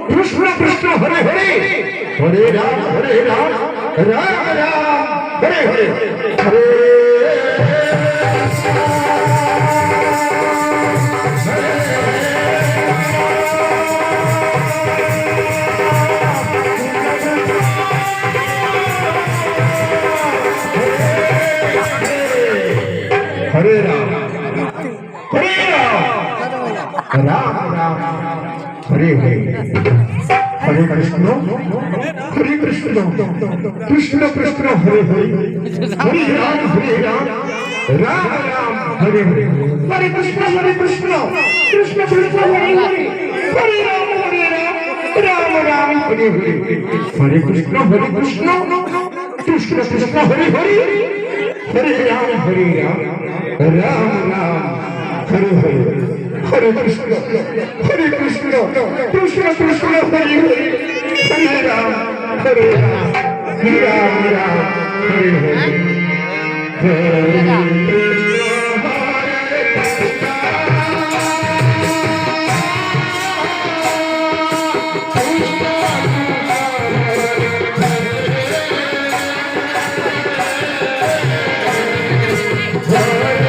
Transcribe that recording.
Krishna Krishna Hare Hare Hare Ram Ram Ram Hare Hare Hare Hare Ram Ram Ram Hare Hare Hare Krishna Krishna Krishna Hare Hare Hare Ram Ram Ram Hare Hare Hare Krishna Krishna Krishna Hare Hare Hare Ram Ram Ram Hare Hare Hare Krishna Krishna Krishna Hare Hare Hare Ram Ram Ram Hare Hare Hare Krishna Krishna Krishna Hare Hare Hare Ram Ram Ram Hare Hare Hare